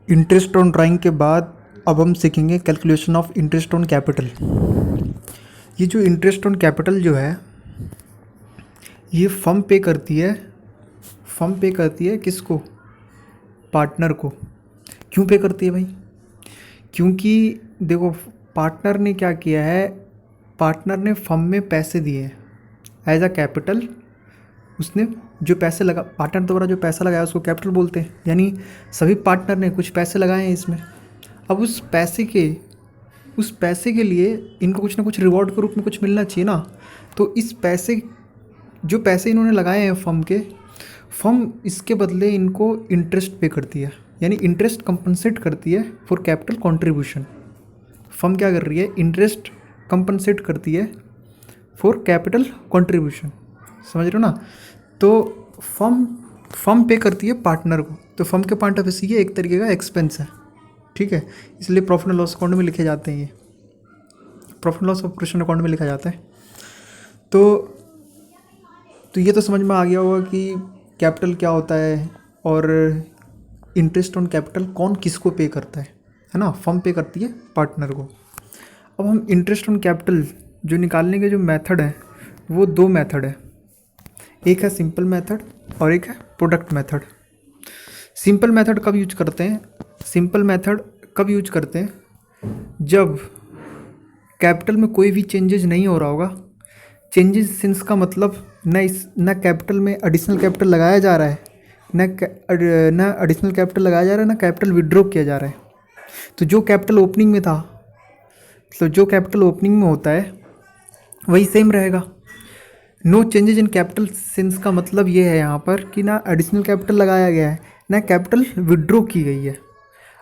Interest on drawing के बाद अब हम सीखेंगे calculation of interest on capital. ये जो इंटरेस्ट ऑन कैपिटल जो है ये फर्म पे करती है। फर्म पे करती है किसको? पार्टनर को। क्यों पे करती है भाई? क्योंकि देखो, पार्टनर ने क्या किया है, पार्टनर ने फर्म में पैसे दिए हैं एज अ कैपिटल। उसने जो पैसे लगा, पार्टनर द्वारा जो पैसा लगाया उसको कैपिटल बोलते हैं। यानी सभी पार्टनर ने कुछ पैसे लगाए हैं इसमें। अब उस पैसे के लिए इनको कुछ ना कुछ रिवॉर्ड के रूप में कुछ मिलना चाहिए ना। तो इस पैसे, जो पैसे इन्होंने लगाए हैं फर्म इसके बदले इनको इंटरेस्ट पे करती है। यानी इंटरेस्ट कंपनसेट करती है फॉर कैपिटल कंट्रीब्यूशन। फर्म क्या कर रही है? इंटरेस्ट कंपनसेट करती है फॉर कैपिटल कंट्रीब्यूशन। समझ रहे हो ना? तो फर्म पे करती है पार्टनर को। तो फर्म के पॉइंट ऑफ व्यू से ये एक तरीके का एक्सपेंस है, ठीक है। इसलिए प्रॉफिट एंड लॉस अकाउंट में लिखे जाते हैं। ये profit and loss operation account में लिखा जाता है। तो ये तो समझ में आ गया होगा कि कैपिटल क्या होता है और इंटरेस्ट ऑन कैपिटल कौन किसको पे करता है ना। फर्म पे करती है पार्टनर को। अब हम इंटरेस्ट ऑन कैपिटल जो निकालने के जो मेथड है वो दो मेथड है। एक है सिंपल मेथड और एक है प्रोडक्ट मेथड। सिंपल मेथड कब यूज करते हैं? सिंपल मेथड कब यूज करते हैं? जब कैपिटल में कोई भी चेंजेस नहीं हो रहा होगा। चेंजेस सिंस का मतलब ना कैपिटल में एडिशनल कैपिटल लगाया जा रहा है, ना एडिशनल कैपिटल लगाया जा रहा है, ना कैपिटल विड्रॉ किया जा रहा है। तो जो कैपिटल ओपनिंग में था, तो जो कैपिटल ओपनिंग में होता है वही सेम रहेगा। No changes in capital since का मतलब ये है यहाँ पर कि ना एडिशनल कैपिटल लगाया गया है, ना कैपिटल विड्रॉ की गई है।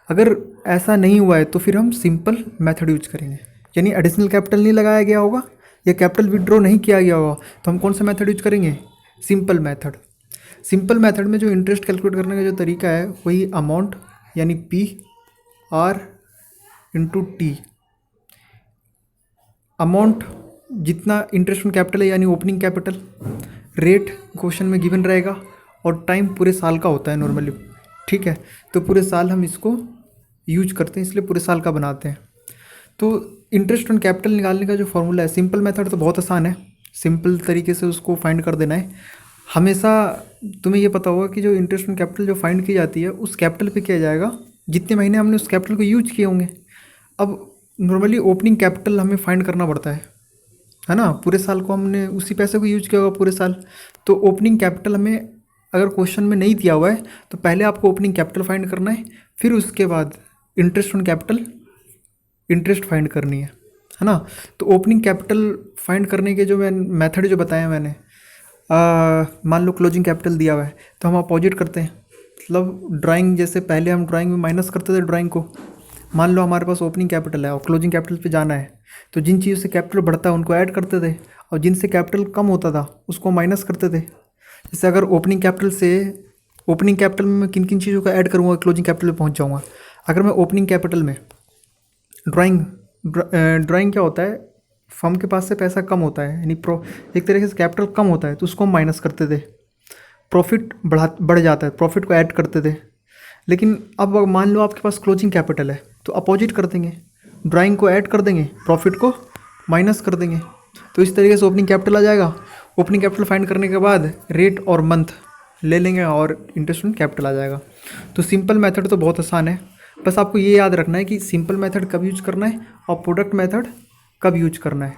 अगर ऐसा नहीं हुआ है तो फिर हम सिंपल मेथड यूज करेंगे। यानी एडिशनल कैपिटल नहीं लगाया गया होगा या कैपिटल विड्रॉ नहीं किया गया होगा तो हम कौन सा मेथड यूज करेंगे? Simple method. सिंपल मेथड में जो इंटरेस्ट कैलकुलेट करने का जो तरीका है वही अमाउंट यानी P R into T. Amount जितना इंटरेस्ट ऑन कैपिटल है यानी ओपनिंग कैपिटल, रेट क्वेश्चन में गिवन रहेगा और टाइम पूरे साल का होता है नॉर्मली, ठीक है। तो पूरे साल हम इसको यूज करते हैं, इसलिए पूरे साल का बनाते हैं। तो इंटरेस्ट ऑन कैपिटल निकालने का जो फॉर्मूला है, सिंपल मेथड तो बहुत आसान है, सिंपल तरीके से उसको फाइंड कर देना है। हमेशा तुम्हें ये पता होगा कि जो इंटरेस्ट ऑन कैपिटल जो फाइंड की जाती है उस कैपिटल पे किया जाएगा जितने महीने हमने उस कैपिटल को यूज किए होंगे। अब नॉर्मली ओपनिंग कैपिटल हमें फाइंड करना पड़ता है ना। पूरे साल को हमने उसी पैसे को यूज किया होगा पूरे साल। तो ओपनिंग कैपिटल हमें अगर क्वेश्चन में नहीं दिया हुआ है तो पहले आपको ओपनिंग कैपिटल फाइंड करना है, फिर उसके बाद interest on capital interest find करनी है ना। तो ओपनिंग कैपिटल फाइंड करने के जो मेथड जो बताया मैंने, मान लो क्लोजिंग कैपिटल दिया हुआ है तो हम अपोजिट करते हैं। मतलब ड्राइंग, जैसे पहले हम ड्राइंग में माइनस करते थे ड्राइंग को। मान लो हमारे पास ओपनिंग कैपिटल है और क्लोजिंग कैपिटल पे जाना है तो जिन चीज़ों से कैपिटल बढ़ता है उनको ऐड करते थे और जिनसे कैपिटल कम होता था उसको माइनस करते थे। जैसे अगर ओपनिंग कैपिटल में मैं किन किन चीज़ों को ऐड करूँगा क्लोजिंग कैपिटल पे पहुँच जाऊँगा। अगर मैं ओपनिंग कैपिटल में ड्राइंग क्या होता है, फर्म के पास से पैसा कम होता है यानी एक तरीके से कैपिटल कम होता है तो उसको हम माइनस करते थे। प्रॉफिट बढ़ जाता है, प्रॉफिट को ऐड करते थे। लेकिन अब मान लो आपके पास क्लोजिंग कैपिटल है तो अपोजिट कर देंगे, ड्राइंग को ऐड कर देंगे, प्रॉफिट को माइनस कर देंगे। तो इस तरीके से ओपनिंग कैपिटल आ जाएगा। ओपनिंग कैपिटल फाइंड करने के बाद रेट और मंथ ले लेंगे और इंटरेस्ट ऑन कैपिटल आ जाएगा। तो सिंपल मेथड तो बहुत आसान है, बस आपको ये याद रखना है कि सिंपल मेथड कब यूज करना है और प्रोडक्ट मेथड कब यूज करना है।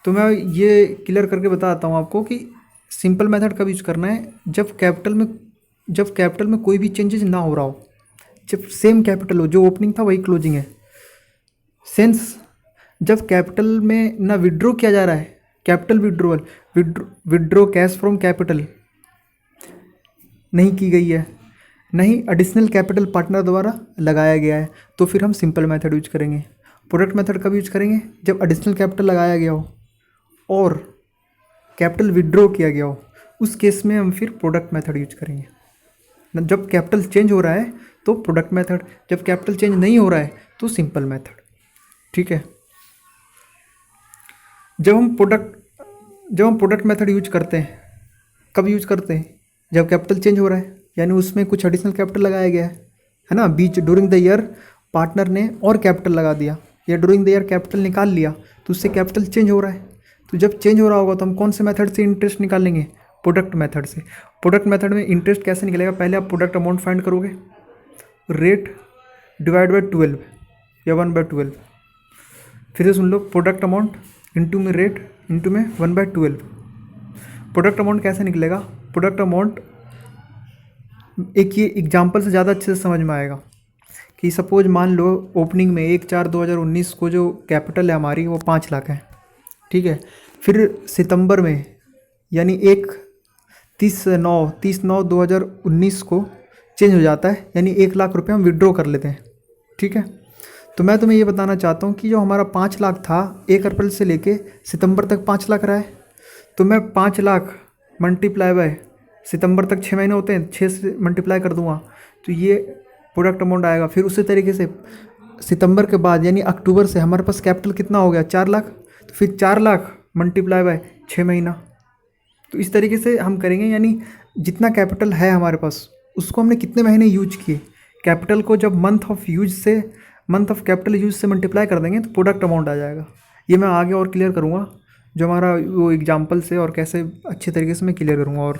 तो मैं ये क्लियर करके बताता हूँ आपको कि सिंपल मेथड कब यूज करना है, जब कैपिटल में कोई भी चेंजेस ना हो रहा हो, जब सेम कैपिटल हो, जो ओपनिंग था वही क्लोजिंग है। सेंस जब कैपिटल में ना विड्रॉ किया जा रहा है, capital withdraw cash from capital नहीं की गई है, नहीं एडिशनल कैपिटल पार्टनर द्वारा लगाया गया है, तो फिर हम सिंपल मेथड यूज करेंगे। प्रोडक्ट मेथड कब यूज करेंगे? जब एडिशनल कैपिटल लगाया गया हो और कैपिटल विड्रॉ किया गया हो, उस केस में हम फिर प्रोडक्ट मेथड यूज करेंगे। जब कैपिटल चेंज हो रहा है तो प्रोडक्ट मेथड, जब कैपिटल चेंज नहीं हो रहा है तो सिंपल मेथड, ठीक है। जब हम प्रोडक्ट मेथड यूज करते हैं, कब यूज करते हैं? जब कैपिटल चेंज हो रहा है यानी उसमें कुछ एडिशनल कैपिटल लगाया गया है, है ना, बीच ड्यूरिंग द ईयर पार्टनर ने और कैपिटल लगा दिया या ड्यूरिंग द ईयर कैपिटल निकाल लिया, तो उससे कैपिटल चेंज हो रहा है। तो जब चेंज हो रहा होगा तो हम कौन से मेथड से इंटरेस्ट निकालेंगे? प्रोडक्ट मेथड से। प्रोडक्ट मेथड में इंटरेस्ट कैसे निकलेगा? पहले आप प्रोडक्ट अमाउंट फाइंड करोगे, रेट डिवाइड बाई 12 या 1/12। फिर से सुन लो, प्रोडक्ट अमाउंट इंटू में रेट इंटू में 1/12। प्रोडक्ट अमाउंट कैसे निकलेगा? प्रोडक्ट अमाउंट एक ये एग्जाम्पल से ज़्यादा अच्छे से समझ में आएगा कि सपोज मान लो ओपनिंग में 1/4/2019 को जो कैपिटल है हमारी वो 5 लाख है, ठीक है। फिर सितंबर में यानी 30/9/2019 को चेंज हो जाता है, यानी 1 लाख रुपये हम विड्रॉ कर लेते हैं, ठीक है। तो मैं तुम्हें ये बताना चाहता हूँ कि जो हमारा 5 लाख था 1 अप्रैल से लेके सितंबर तक 5 लाख रहा है, तो मैं 5 लाख मल्टीप्लाई बाय सितंबर तक 6 महीने होते हैं, 6 से मल्टीप्लाई कर दूंगा तो ये प्रोडक्ट अमाउंट आएगा। फिर उसी तरीके से सितंबर के बाद यानी अक्टूबर से हमारे पास कैपिटल कितना हो गया? 4 लाख। तो फिर 4 लाख मल्टीप्लाई बाय 6 महीना। तो इस तरीके से हम करेंगे, यानी जितना कैपिटल है हमारे पास उसको हमने कितने महीने यूज किए, कैपिटल को जब मंथ ऑफ कैपिटल यूज से मल्टीप्लाई कर देंगे तो प्रोडक्ट अमाउंट आ जाएगा। ये मैं आगे और क्लियर करूँगा जो हमारा वो एग्जाम्पल से, और कैसे अच्छे तरीके से मैं क्लियर करूँगा और